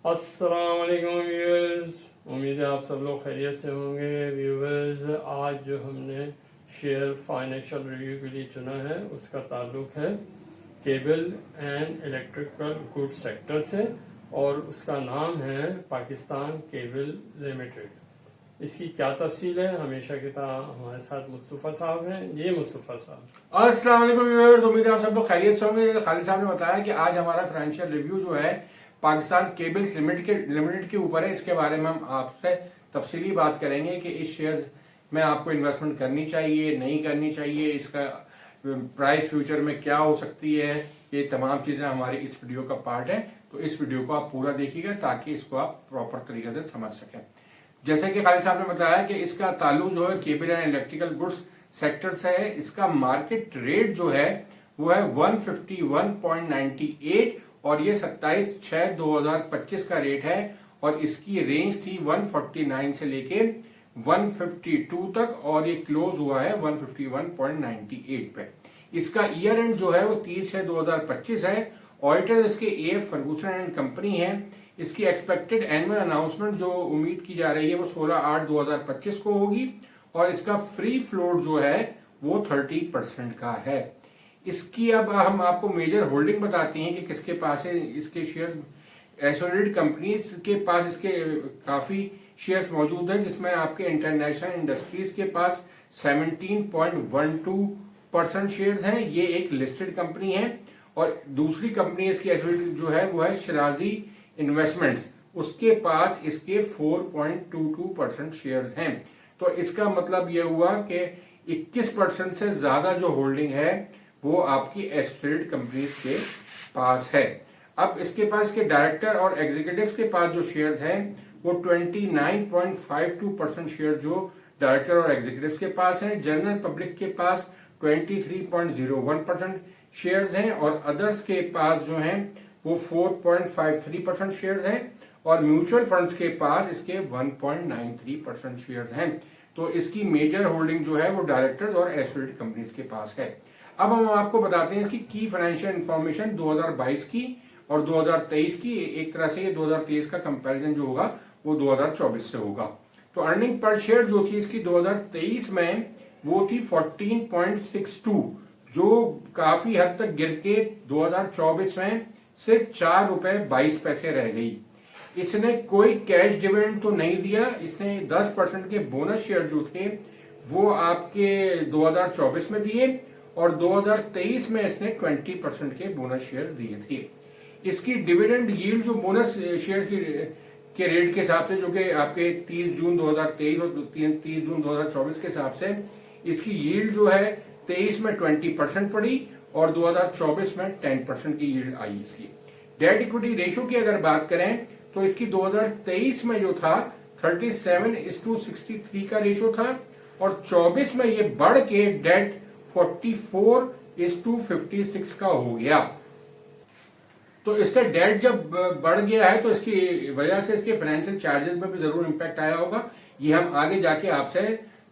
अस्सलाम वालेकुम व्यूअर्स। उम्मीद है आप सब लोग खैरियत से होंगे। व्यूअर्स, आज जो हमने शेयर फाइनेंशियल रिव्यू के लिए चुना है उसका ताल्लुक है cable and electrical goods sector से, और उसका नाम है पाकिस्तान केबल लिमिटेड। इसकी क्या तफसील है, हमेशा की तरह हमारे साथ मुस्तफ़ा साहब हैं। जी मुस्तफ़ा साहब। अस्सलाम वालेकुम व्यूअर्स, उम्मीद है आप सब लोग खैरियत से होंगे। खालिद साहब ने बताया कि आज हमारा फाइनेंशियल रिव्यू जो है पाकिस्तान केबल्स लिमिटेड के ऊपर है। इसके बारे में हम आपसे तफसीली बात करेंगे कि इस शेयर्स में आपको इन्वेस्टमेंट करनी चाहिए, नहीं करनी चाहिए, इसका प्राइस फ्यूचर में क्या हो सकती है। ये तमाम चीजें हमारी इस वीडियो का पार्ट है, तो इस वीडियो को आप पूरा देखिएगा ताकि इसको आप प्रॉपर तरीके से समझ सकें। जैसे कि खालिद साहब ने बताया कि इसका ताल्लुक जो है cable and electrical goods sector से है। इसका मार्केट रेट जो है वो है 151.98 और ये 27/6/2025 का रेट है। और इसकी रेंज थी 149 से लेके 152 तक और ये क्लोज हुआ है 151.98 पे। इसका ईयर एंड जो है वो 30/6/2025 है। ऑडिटर इसके एएफ फर्गूसन एंड कंपनी है। इसकी एक्सपेक्टेड एनुअल अनाउंसमेंट जो उम्मीद की जा रही है वो 16/8/2025 को होगी और इसका फ्री फ्लोट जो है वो 30% का है। इसकी अब हम आपको मेजर होल्डिंग बताते हैं कि किसके पास है इसके शेयर्स। एसोसिएटेड कंपनीज के पास इसके काफी शेयर्स मौजूद हैं, जिसमें आपके इंटरनेशनल इंडस्ट्रीज के पास 17.12% शेयर्स हैं। ये एक लिस्टेड कंपनी है। और दूसरी कंपनी इसकी एसोसिएटेड जो है वो है शराजी इन्वेस्टमेंट्स, उसके पास इसके 4.22% शेयर्स हैं। तो इसका मतलब यह हुआ कि 21% से ज्यादा जो होल्डिंग है वो आपकी एसोसिएटेड कंपनीज के पास है। अब इसके पास के डायरेक्टर और एग्जीक्यूटिव्स के पास जो शेयर्स हैं वो 29.52% शेयर जो डायरेक्टर और एग्जीक्यूटिव्स के पास हैं। जनरल पब्लिक के पास 23.01% शेयर्स हैं और अदर्स के पास जो हैं वो 4.53% शेयर्स हैं और म्यूचुअल फंड्स के पास इसके 1.93% शेयर्स हैं। तो इसकी मेजर होल्डिंग जो है वो डायरेक्टर्स और एसोसिएटेड कंपनीज के पास है। अब हम आपको बताते हैं इसकी की फाइनेंशियल इंफॉर्मेशन 2022 की और 2023 की। एक तरह से ये 2023 का कंपैरिजन जो होगा वो 2024 से होगा। तो अर्निंग पर शेयर जो थी इसकी 2023 में वो थी 14.62, जो काफी हद तक गिर के 2024 में सिर्फ ₹4.22 रह गई। इसने कोई कैश डिविडेंड तो नहीं दिया। इसने 10% के बोनस शेयर जो थे वो आपके 2024 में दिए और 2023 में इसने 20% के बोनस शेयर दिए थे। इसकी डिविडेंड यील्ड जो बोनस शेयर के रेट के हिसाब से, जो कि आपके 30 जून 2023 और 30 जून 2024 के हिसाब से, इसकी यील्ड जो है 23 में 20% पड़ी और 2024 में 10% की यील्ड आई इसकी। डेट इक्विटी रेशियो की अगर बात करें तो इसकी 2023 में जो था 37:63 का रेशियो था और 24 में ये बढ़ के डेट 44:56 का हो गया। तो इसका डेट जब बढ़ गया है तो इसकी वजह से इसके फाइनेंशियल चार्जेस में भी जरूर इंपैक्ट आया होगा। ये हम आगे जाके आपसे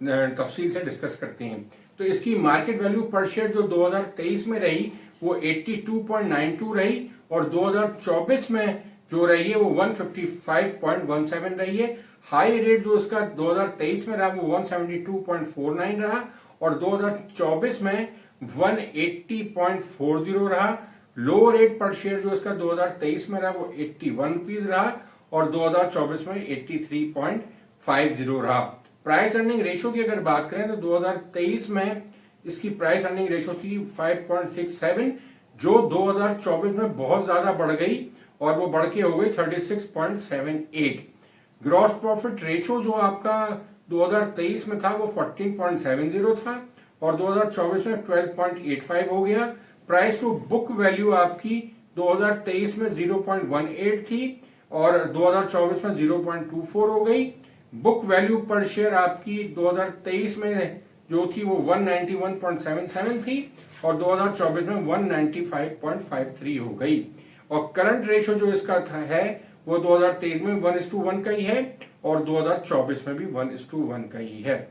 तफसील से डिस्कस करते हैं। तो इसकी मार्केट वैल्यू पर शेयर जो 2023 में रही वो 82.92 रही और 2024 में जो रही है वो 155.17 रही है। हाई रेट जो इसका 2023 में रहा वो 172.49 रहा और 2024 में 180.40 रहा। लो रेट पर शेयर जो इसका 2023 में रहा वो 81 रुपीज रहा और 2024 में 83.50 रहा। प्राइस अर्निंग रेशियो की अगर बात करें तो 2023 में इसकी प्राइस अर्निंग रेशियो थी 5.67, जो 2024 में बहुत ज्यादा बढ़ गई और वो बढ़ के हो गई 36.78। ग्रॉस प्रॉफिट रेशियो जो आपका 2023 में था वो 14.70 था और 2024 में 12.85 हो गया। प्राइस टू बुक वैल्यू आपकी 2023 में 0.18 थी और 2024 में 0.24 हो गई। बुक वैल्यू पर शेयर आपकी 2023 में जो थी वो 191.77 थी और 2024 में 195.53 हो गई। और करंट रेशियो जो इसका है वो 2023 में 1:1 का ही है और 2024 में भी 1:1 का ही है।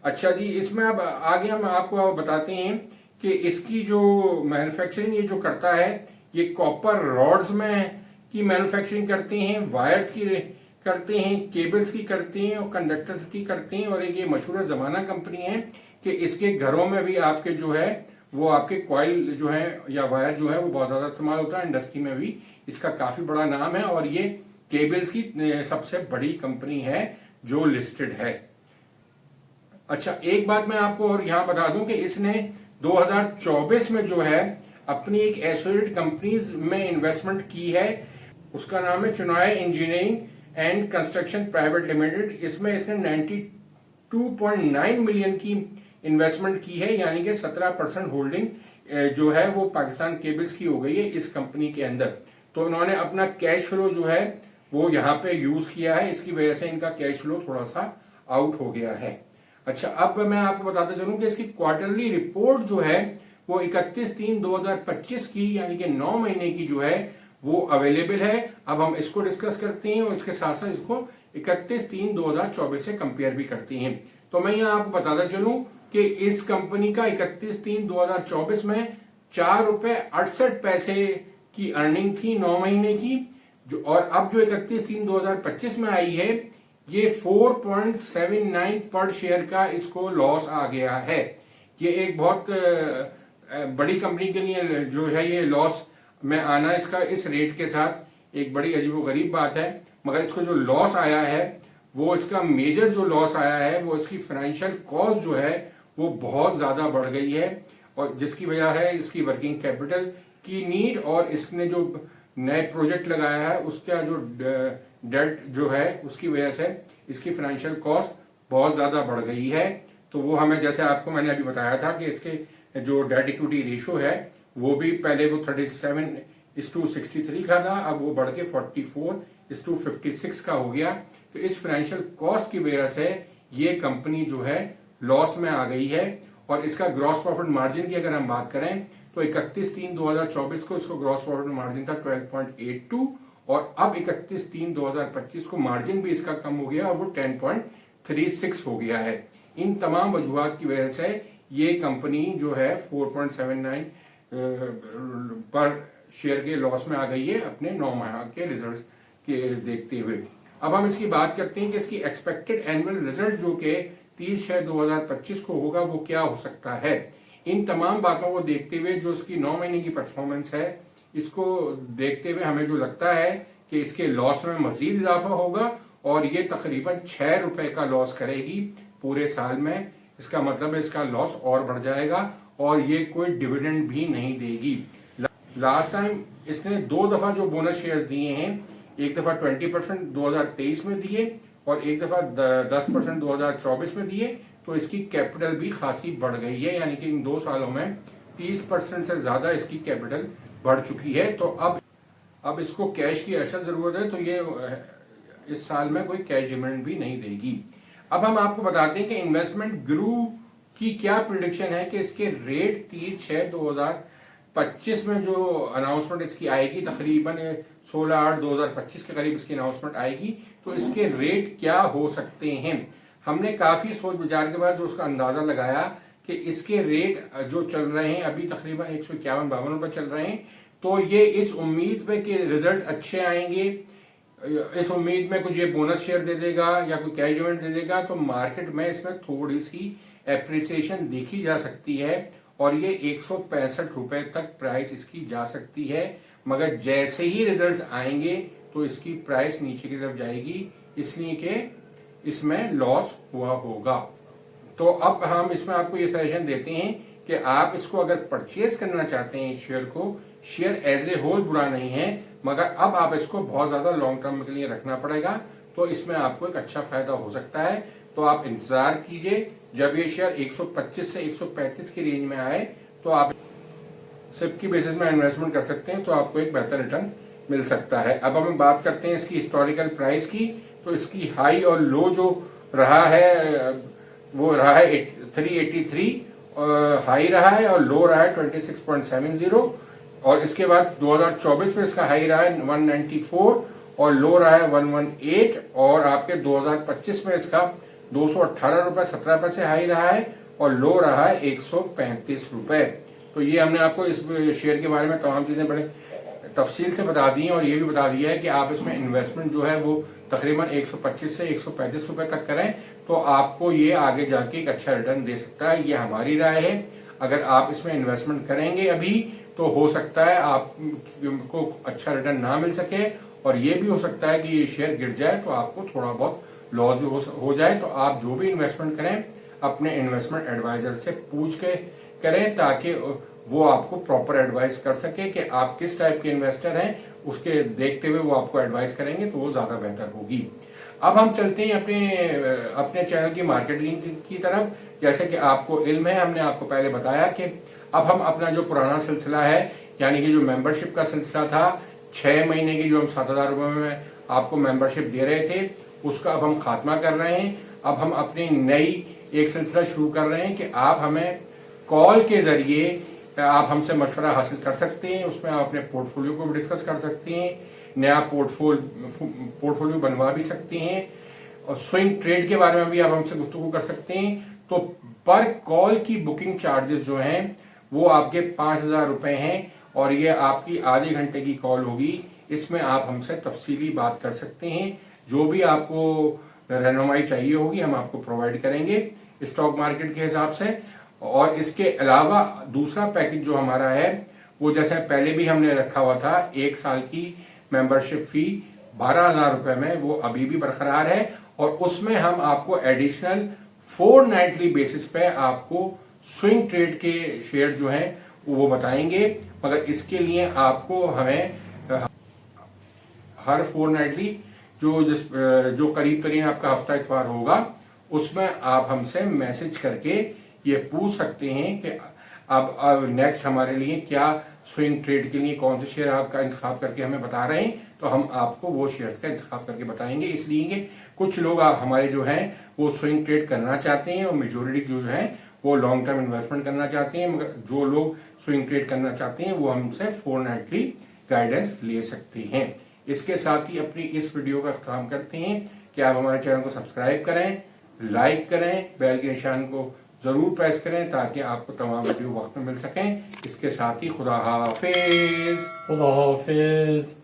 अच्छा जी, इसमें अब आगे हम आपको बताते हैं कि इसकी जो मैन्युफैक्चरिंग ये जो करता है ये कॉपर रॉड्स में की मैन्युफैक्चरिंग करते हैं, वायर्स की करते हैं, केबल्स की करते हैं और कंडक्टर्स की करते हैं। और एक ये मशहूर जमाना कंपनी है कि इसके घरों में भी आपके जो है वो आपके कॉइल जो है या वायर जो है वो बहुत ज्यादा इस्तेमाल होता है। इंडस्ट्री में भी इसका काफी बड़ा नाम है और ये केबल्स की सबसे बड़ी कंपनी है जो लिस्टेड है। अच्छा, एक बात मैं आपको और यहां बता दूं कि इसने 2024 में जो है अपनी एक एसोसिएटेड कंपनीज में इन्वेस्टमेंट की है। उसका नाम है चुनाय engineering and construction private limited. इसमें इसने 92.9 मिलियन की इन्वेस्टमेंट की है, यानी कि 17% होल्डिंग जो है वो पाकिस्तान केबल्स की हो गई है इस कंपनी के अंदर। तो उन्होंने अपना कैश फ्लो जो है वो यहाँ पे यूज किया है, इसकी वजह से इनका कैश फ्लो थोड़ा सा आउट हो गया है। अच्छा, अब मैं आपको बताता चलूं कि इसकी क्वार्टरली रिपोर्ट जो है वो 31/3/2025 की यानी कि 9 महीने की जो है वो अवेलेबल है। अब हम इसको डिस्कस करते हैं और इसके साथ साथ इसको 31/3/2024 से कंपेयर भी करते हैं। तो मैं यहाँ आपको बताता चलूं कि इस कंपनी का 31/3/2024 में 4 रुपए 68 पैसे की अर्निंग थी 9 महीने की, जो और अब जो 31/3/2025 में आई है ये 4.79 पर शेयर का इसको लॉस आ गया है। ये एक बहुत बड़ी कंपनी के लिए जो है ये लॉस में आना इसका इस रेट के साथ एक बड़ी अजीबोगरीब बात है। मगर इसको जो लॉस आया है वो इसका मेजर जो लॉस आया है वो इसकी फाइनेंशियल कॉस्ट जो है वो बहुत ज्यादा बढ़ गई है और जिसकी वजह है इसकी वर्किंग कैपिटल की नीड और इसने जो नए प्रोजेक्ट लगाया है उसका जो डेट जो है उसकी वजह से इसकी फाइनेंशियल कॉस्ट बहुत ज्यादा बढ़ गई है। तो वो हमें जैसे आपको मैंने अभी बताया था कि इसके जो डेट इक्विटी रेशियो है वो भी पहले वो 37:63 का था, अब वो बढ़ के 44:56 का हो गया। तो इस फाइनेंशियल कॉस्ट की वजह से ये कंपनी जो है लॉस में आ गई है। और इसका ग्रॉस प्रॉफिट मार्जिन की अगर हम बात करें तो 31/3/2024 को इसको ग्रॉस प्रॉफिट मार्जिन था 12.82 और अब 31/3/2025 को मार्जिन भी इसका कम हो गया और वो 10.36 हो गया है। इन तमाम वजूहात की वजह से ये कंपनी जो है 4.79 पर शेयर के लॉस में आ गई है अपने 9 माह के रिजल्ट्स के देखते हुए। अब हम इसकी बात करते हैं कि इसकी एक्सपेक्टेड एनुअल रिजल्ट जो कि 30/6/2025 को होगा वो क्या हो सकता है। इन तमाम बातों को देखते हुए जो इसकी 9 महीने की परफॉर्मेंस है इसको देखते हुए हमें जो लगता है कि इसके लॉस में मजीद इजाफा होगा और ये तकरीबन 6 रुपए का लॉस करेगी पूरे साल में। इसका मतलब है इसका लॉस और बढ़ जाएगा और ये कोई डिविडेंड भी नहीं देगी। लास्ट टाइम इसने 2 दफा जो बोनस शेयर्स दिए हैं, एक दफा 20% 2023 में दिए और एक दफा 10% 2024 में दिए, तो इसकी कैपिटल भी खासी बढ़ गई है, यानी कि इन 2 सालों में 30% से ज्यादा इसकी कैपिटल बढ़ चुकी है। तो अब इसको कैश की असल जरूरत है, तो ये इस साल में कोई कैश डिविडेंड भी नहीं देगी। अब हम आपको बताते हैं कि इन्वेस्टमेंट ग्रू की क्या प्रिडिक्शन है कि इसके रेट 30/6/2025 में जो अनाउंसमेंट इसकी आएगी तकरीबन 16/8/2025 के करीब इसकी अनाउंसमेंट आएगी, तो इसके रेट क्या हो सकते हैं। हमने काफी सोच विचार के बाद जो उसका अंदाजा लगाया कि इसके रेट जो चल रहे हैं अभी तकरीबन 151-52 रुपए चल रहे हैं, तो ये इस उम्मीद पे कि रिजल्ट अच्छे आएंगे, इस उम्मीद में कुछ ये बोनस शेयर दे देगा या कोई कैश डिविडेंड दे देगा, तो मार्केट में इसमें थोड़ी सी एप्रिसिएशन देखी जा सकती है और ये 165 रुपए तक प्राइस इसकी जा सकती है। मगर जैसे ही रिजल्ट्स आएंगे तो इसकी प्राइस नीचे की तरफ जाएगी, इसलिए कि इसमें लॉस हुआ होगा। तो अब हम इसमें आपको ये सजेशन देते हैं कि आप इसको अगर परचेज करना चाहते हैं इस शेयर को, शेयर एज ए होल बुरा नहीं है, मगर अब आप इसको बहुत ज्यादा लॉन्ग टर्म के लिए रखना पड़ेगा, तो इसमें आपको एक अच्छा फायदा हो सकता है। तो आप इंतजार कीजिए, जब ये शेयर 125 से 135 की रेंज में आए तो आप सिप की बेसिस में इन्वेस्टमेंट कर सकते हैं, तो आपको एक बेहतर रिटर्न मिल सकता है। अब हम बात करते हैं इसकी हिस्टोरिकल प्राइस की, तो इसकी हाई और लो जो रहा है वो रहा है 383 हाई रहा है और लो रहा है 26.70 और इसके बाद 2024 में इसका हाई रहा है 194 और लो रहा है 118 और आपके 2025 में इसका 218 रुपए 17 पैसे हाई रहा है और लो रहा है 135 रुपए। तो ये हमने आपको इस शेयर के बारे में तमाम चीजें बड़े तफसील से बता दी है और ये भी बता दिया है कि आप इसमें इन्वेस्टमेंट जो है वो तकरीबन 125 से 135 रुपए तक करें तो आपको ये आगे जाके एक अच्छा रिटर्न दे सकता है। ये हमारी राय है। अगर आप इसमें इन्वेस्टमेंट करेंगे अभी तो हो सकता है आपको अच्छा रिटर्न ना मिल सके और ये भी हो सकता है कि ये शेयर गिर जाए तो आपको थोड़ा बहुत लॉस भी हो जाए। तो आप जो भी इन्वेस्टमेंट करें अपने इन्वेस्टमेंट एडवाइजर से पूछ के करें ताकि वो आपको प्रॉपर एडवाइस कर सके कि आप किस टाइप के इन्वेस्टर हैं, उसके देखते हुए वो आपको एडवाइस करेंगे तो वो ज्यादा बेहतर होगी। अब हम चलते हैं अपने चैनल की मार्केटिंग की तरफ। जैसे कि आपको इल्म है, हमने आपको पहले बताया कि अब हम अपना जो पुराना सिलसिला है यानी कि जो मेंबरशिप का सिलसिला था 6 महीने की जो हम 7,000 रुपए में आपको मेंबरशिप दे रहे थे उसका अब हम खात्मा कर रहे हैं। अब हम अपनी नई एक सिलसिला शुरू कर रहे हैं कि आप हमें कॉल के जरिए आप हमसे मशवरा हासिल कर सकते हैं। उसमें आप अपने पोर्टफोलियो को भी डिस्कस कर सकते हैं, नया पोर्टफोलियो बनवा भी सकते हैं और स्विंग ट्रेड के बारे में भी आप हमसे गुफ्तगू कर सकते हैं। तो पर कॉल की बुकिंग चार्जेस जो हैं वो आपके 5,000 रुपए हैं और ये आपकी आधे घंटे की कॉल होगी। इसमें आप हमसे तफसीली बात कर सकते हैं। जो भी आपको रहनुमाई चाहिए होगी हम आपको प्रोवाइड करेंगे स्टॉक मार्केट के हिसाब से। और इसके अलावा दूसरा पैकेज जो हमारा है वो जैसे पहले भी हमने रखा हुआ था 1 साल की मेंबरशिप फी 12,000 रुपए में, वो अभी भी बरकरार है और उसमें हम आपको एडिशनल फोर्टनाइटली बेसिस पे आपको स्विंग ट्रेड के शेयर जो हैं वो बताएंगे। मगर इसके लिए आपको हमें हर फोर्टनाइटली जो करीब करीब आपका हफ्ता इतवार होगा उसमें आप हमसे मैसेज करके ये पूछ सकते हैं कि अब नेक्स्ट हमारे लिए क्या स्विंग ट्रेड के लिए कौन से शेयर आपका इंतखाब करके हमें बता रहे हैं तो हम आपको वो शेयर्स का इंतखाब करके बताएंगे। इसलिए कि कुछ लोग हमारे जो हैं वो स्विंग ट्रेड करना चाहते हैं और मेजोरिटी जो है वो लॉन्ग टर्म इन्वेस्टमेंट करना चाहते हैं। मगर जो लोग स्विंग ट्रेड करना चाहते हैं वो हमसे फोर्टनाइटली गाइडेंस ले सकते हैं। इसके साथ ही अपनी इस वीडियो का अख्ताम करते हैं कि आप हमारे चैनल को सब्सक्राइब करें, लाइक करें, बेल के निशान को जरूर प्रेस करें ताकि आपको तमाम वीडियो वक्त में मिल सकें। इसके साथ ही खुदा हाफिज। खुदा हाफिज।